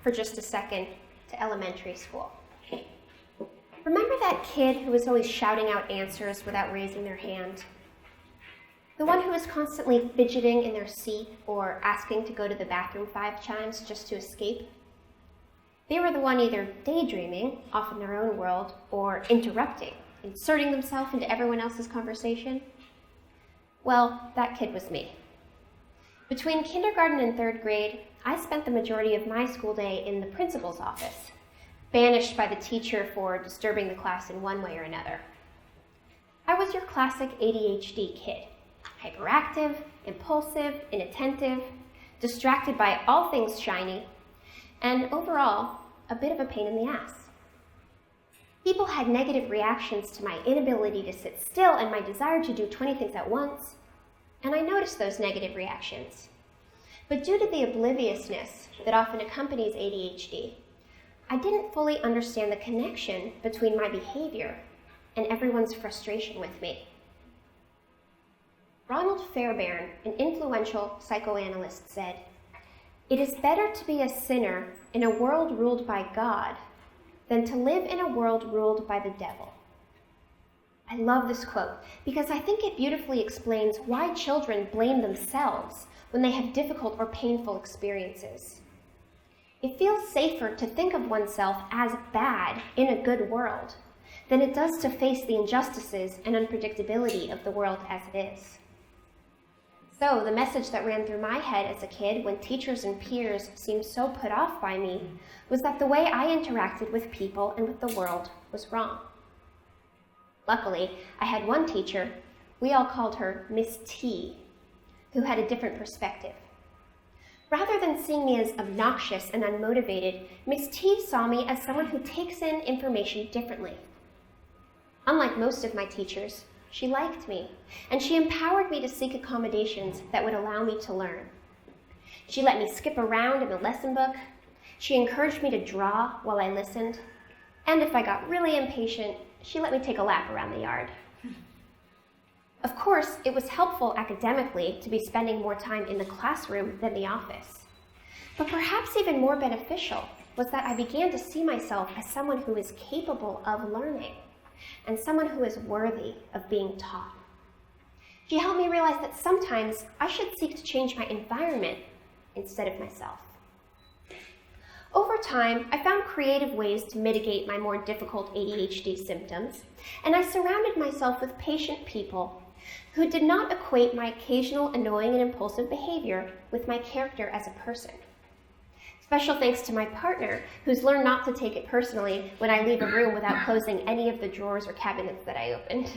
for just a second to elementary school. Remember that kid who was always shouting out answers without raising their hand? The one who was constantly fidgeting in their seat or asking to go to the bathroom 5 times just to escape? They were the one either daydreaming, off in their own world, or interrupting, inserting themselves into everyone else's conversation. Well, that kid was me. Between kindergarten and 3rd grade, I spent the majority of my school day in the principal's office, banished by the teacher for disturbing the class in one way or another. I was your classic ADHD kid, hyperactive, impulsive, inattentive, distracted by all things shiny, and overall, a bit of a pain in the ass. People had negative reactions to my inability to sit still and my desire to do 20 things at once, and I noticed those negative reactions. But due to the obliviousness that often accompanies ADHD, I didn't fully understand the connection between my behavior and everyone's frustration with me. Ronald Fairbairn, an influential psychoanalyst, said, "It is better to be a sinner in a world ruled by God than to live in a world ruled by the devil." I love this quote because I think it beautifully explains why children blame themselves when they have difficult or painful experiences. It feels safer to think of oneself as bad in a good world than it does to face the injustices and unpredictability of the world as it is. So the message that ran through my head as a kid when teachers and peers seemed so put off by me was that the way I interacted with people and with the world was wrong. Luckily, I had one teacher, we all called her Miss T, who had a different perspective. Rather than seeing me as obnoxious and unmotivated, Miss T saw me as someone who takes in information differently. Unlike most of my teachers, she liked me, and she empowered me to seek accommodations that would allow me to learn. She let me skip around in the lesson book, she encouraged me to draw while I listened, and if I got really impatient, she let me take a lap around the yard. Of course, it was helpful academically to be spending more time in the classroom than the office. But perhaps even more beneficial was that I began to see myself as someone who is capable of learning and someone who is worthy of being taught. She helped me realize that sometimes I should seek to change my environment instead of myself. Over time, I found creative ways to mitigate my more difficult ADHD symptoms, and I surrounded myself with patient people who did not equate my occasional annoying and impulsive behavior with my character as a person. Special thanks to my partner, who's learned not to take it personally when I leave a room without closing any of the drawers or cabinets that I opened.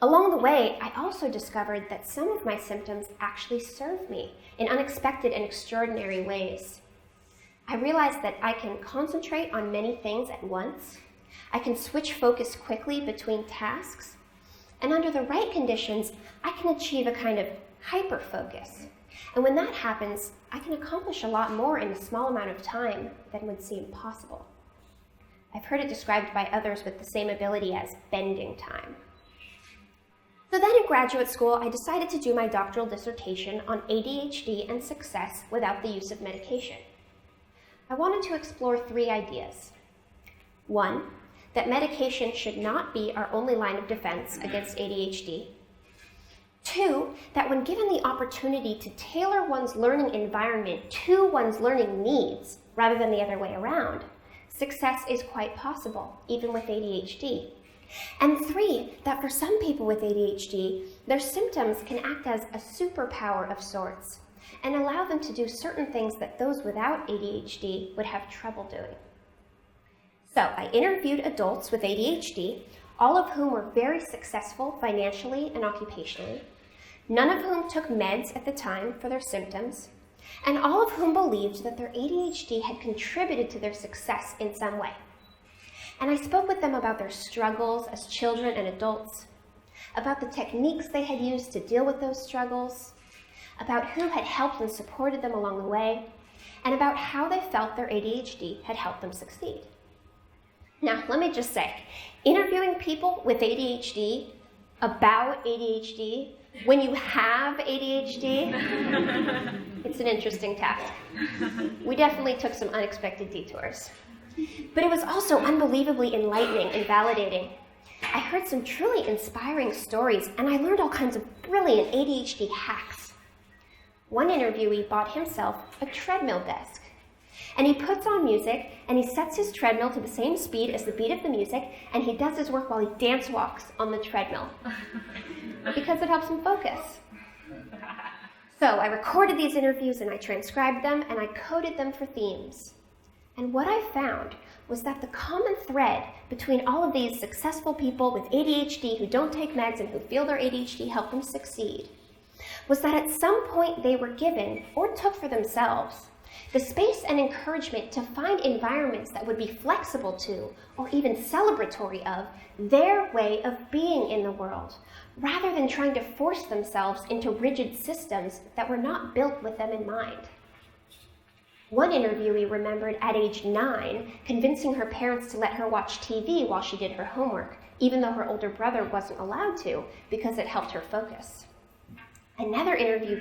Along the way, I also discovered that some of my symptoms actually serve me in unexpected and extraordinary ways. I realized that I can concentrate on many things at once, I can switch focus quickly between tasks, and under the right conditions, I can achieve a kind of hyper-focus. And when that happens, I can accomplish a lot more in a small amount of time than would seem possible. I've heard it described by others with the same ability as bending time. So then in graduate school, I decided to do my doctoral dissertation on ADHD and success without the use of medication. I wanted to explore 3 ideas. 1, that medication should not be our only line of defense against ADHD. 2, that when given the opportunity to tailor one's learning environment to one's learning needs, rather than the other way around, success is quite possible, even with ADHD. And 3, that for some people with ADHD, their symptoms can act as a superpower of sorts and allow them to do certain things that those without ADHD would have trouble doing. So I interviewed adults with ADHD, all of whom were very successful financially and occupationally, none of whom took meds at the time for their symptoms, and all of whom believed that their ADHD had contributed to their success in some way. And I spoke with them about their struggles as children and adults, about the techniques they had used to deal with those struggles, about who had helped and supported them along the way, and about how they felt their ADHD had helped them succeed. Now, let me just say, interviewing people with ADHD about ADHD when you have ADHD It's an interesting task. We definitely took some unexpected detours. But it was also unbelievably enlightening and validating. I heard some truly inspiring stories, and I learned all kinds of brilliant ADHD hacks. One interviewee bought himself a treadmill desk, and he puts on music, and he sets his treadmill to the same speed as the beat of the music, and he does his work while he dance walks on the treadmill, because it helps him focus. So I recorded these interviews, and I transcribed them, and I coded them for themes. And what I found was that the common thread between all of these successful people with ADHD who don't take meds and who feel their ADHD help them succeed was that at some point they were given, or took for themselves, the space and encouragement to find environments that would be flexible to, or even celebratory of, their way of being in the world, rather than trying to force themselves into rigid systems that were not built with them in mind. One interviewee remembered at age 9 convincing her parents to let her watch TV while she did her homework, even though her older brother wasn't allowed to, because it helped her focus. Another interviewee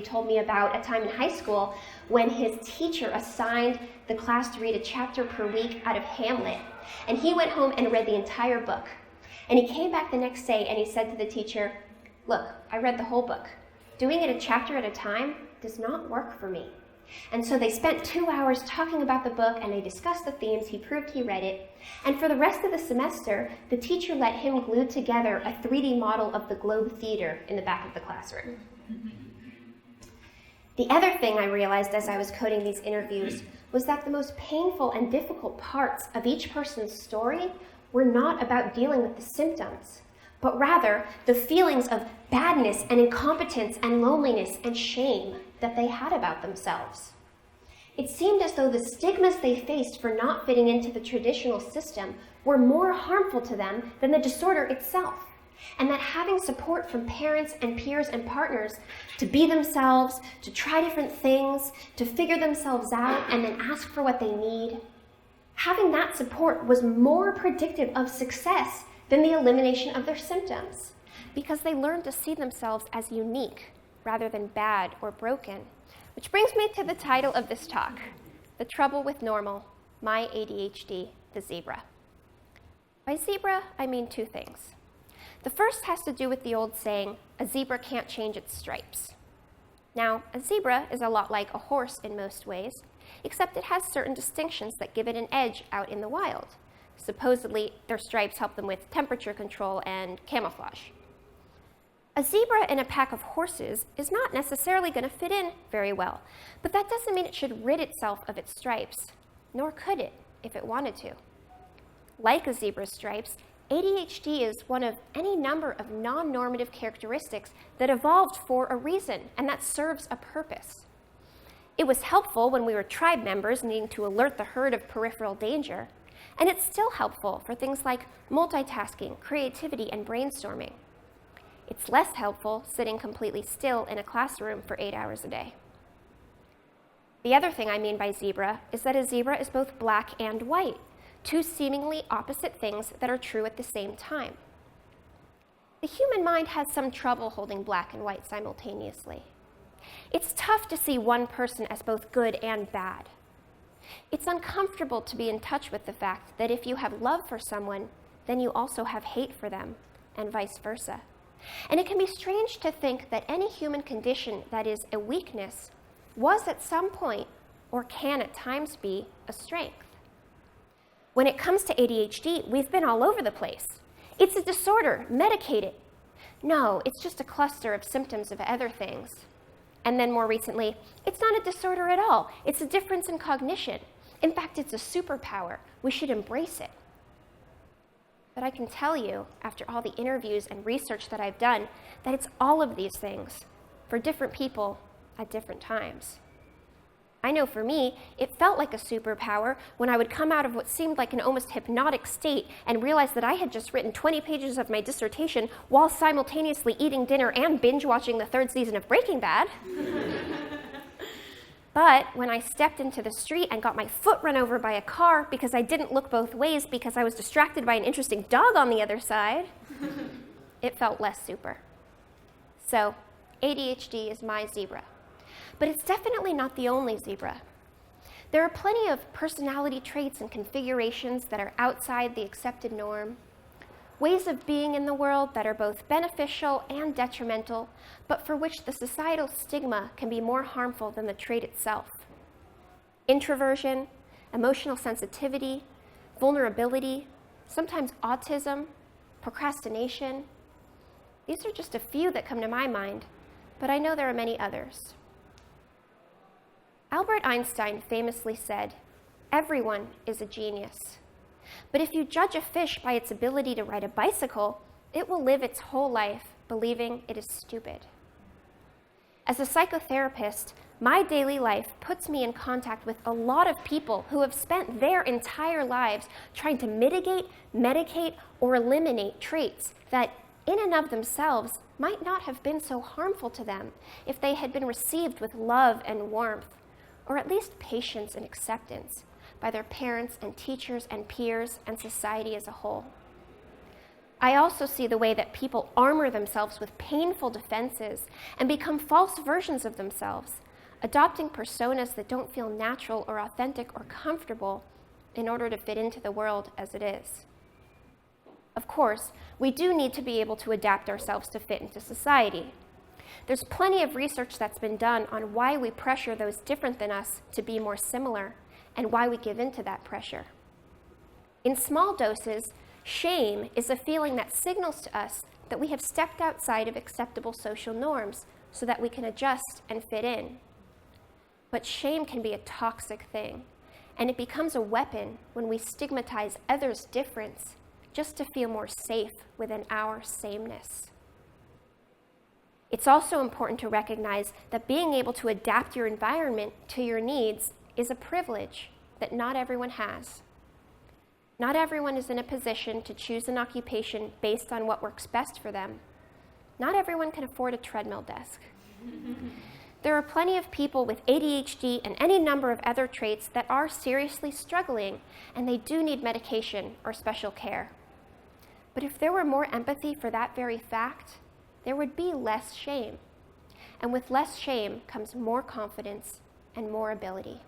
told me about a time in high school when his teacher assigned the class to read a chapter per week out of Hamlet, and he went home and read the entire book. And he came back the next day and he said to the teacher, "Look, I read the whole book. Doing it a chapter at a time does not work for me." And so they spent 2 hours talking about the book, and they discussed the themes. He proved he read it. And for the rest of the semester, the teacher let him glue together a 3D model of the Globe Theater in the back of the classroom. The other thing I realized as I was coding these interviews was that the most painful and difficult parts of each person's story were not about dealing with the symptoms, but rather the feelings of badness and incompetence and loneliness and shame that they had about themselves. It seemed as though the stigmas they faced for not fitting into the traditional system were more harmful to them than the disorder itself, and that having support from parents and peers and partners to be themselves, to try different things, to figure themselves out, and then ask for what they need, having that support was more predictive of success than the elimination of their symptoms, because they learned to see themselves as unique rather than bad or broken. Which brings me to the title of this talk, The Trouble with Normal, My ADHD, the Zebra. By zebra, I mean two things. The first has to do with the old saying, a zebra can't change its stripes. Now, a zebra is a lot like a horse in most ways, except it has certain distinctions that give it an edge out in the wild. Supposedly, their stripes help them with temperature control and camouflage. A zebra in a pack of horses is not necessarily going to fit in very well, but that doesn't mean it should rid itself of its stripes, nor could it if it wanted to. Like a zebra's stripes, ADHD is one of any number of non-normative characteristics that evolved for a reason and that serves a purpose. It was helpful when we were tribe members needing to alert the herd of peripheral danger, and it's still helpful for things like multitasking, creativity, and brainstorming. It's less helpful sitting completely still in a classroom for 8 hours a day. The other thing I mean by zebra is that a zebra is both black and white, two seemingly opposite things that are true at the same time. The human mind has some trouble holding black and white simultaneously. It's tough to see one person as both good and bad. It's uncomfortable to be in touch with the fact that if you have love for someone, then you also have hate for them, and vice versa. And it can be strange to think that any human condition that is a weakness was at some point, or can at times be, a strength. When it comes to ADHD, we've been all over the place. It's a disorder, medicate it. No, it's just a cluster of symptoms of other things. And then more recently, it's not a disorder at all. It's a difference in cognition. In fact, it's a superpower. We should embrace it. But I can tell you, after all the interviews and research that I've done, that it's all of these things for different people at different times. I know for me, it felt like a superpower when I would come out of what seemed like an almost hypnotic state and realize that I had just written 20 pages of my dissertation while simultaneously eating dinner and binge watching the 3rd season of Breaking Bad. But when I stepped into the street and got my foot run over by a car because I didn't look both ways because I was distracted by an interesting dog on the other side, it felt less super. So, ADHD is my zebra. But it's definitely not the only zebra. There are plenty of personality traits and configurations that are outside the accepted norm, ways of being in the world that are both beneficial and detrimental, but for which the societal stigma can be more harmful than the trait itself. Introversion, emotional sensitivity, vulnerability, sometimes autism, procrastination. These are just a few that come to my mind, but I know there are many others. Albert Einstein famously said, "Everyone is a genius. But if you judge a fish by its ability to ride a bicycle, it will live its whole life believing it is stupid." As a psychotherapist, my daily life puts me in contact with a lot of people who have spent their entire lives trying to mitigate, medicate, or eliminate traits that, in and of themselves, might not have been so harmful to them if they had been received with love and warmth, or at least patience and acceptance by their parents and teachers and peers and society as a whole. I also see the way that people armor themselves with painful defenses and become false versions of themselves, adopting personas that don't feel natural or authentic or comfortable in order to fit into the world as it is. Of course, we do need to be able to adapt ourselves to fit into society. There's plenty of research that's been done on why we pressure those different than us to be more similar and why we give in to that pressure. In small doses, shame is a feeling that signals to us that we have stepped outside of acceptable social norms so that we can adjust and fit in. But shame can be a toxic thing, and it becomes a weapon when we stigmatize others' difference just to feel more safe within our sameness. It's also important to recognize that being able to adapt your environment to your needs is a privilege that not everyone has. Not everyone is in a position to choose an occupation based on what works best for them. Not everyone can afford a treadmill desk. There are plenty of people with ADHD and any number of other traits that are seriously struggling, and they do need medication or special care. But if there were more empathy for that very fact, there would be less shame. And with less shame comes more confidence and more ability.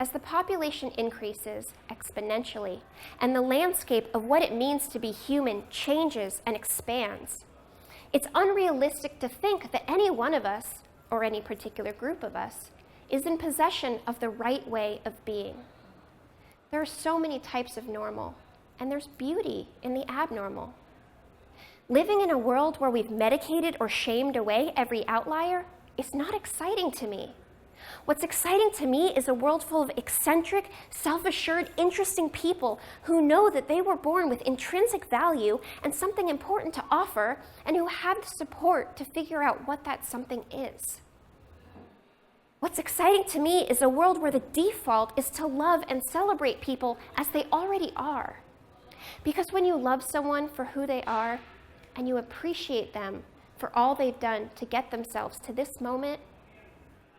As the population increases exponentially and the landscape of what it means to be human changes and expands, it's unrealistic to think that any one of us, or any particular group of us, is in possession of the right way of being. There are so many types of normal, and there's beauty in the abnormal. Living in a world where we've medicated or shamed away every outlier is not exciting to me. What's exciting to me is a world full of eccentric, self-assured, interesting people who know that they were born with intrinsic value and something important to offer, and who have the support to figure out what that something is. What's exciting to me is a world where the default is to love and celebrate people as they already are. Because when you love someone for who they are, and you appreciate them for all they've done to get themselves to this moment,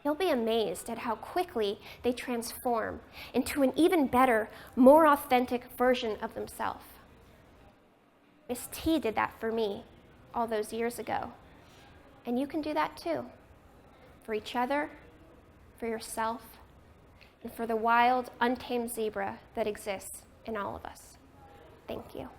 you'll be amazed at how quickly they transform into an even better, more authentic version of themselves. Miss T did that for me all those years ago. And you can do that too. For each other, for yourself, and for the wild, untamed zebra that exists in all of us. Thank you.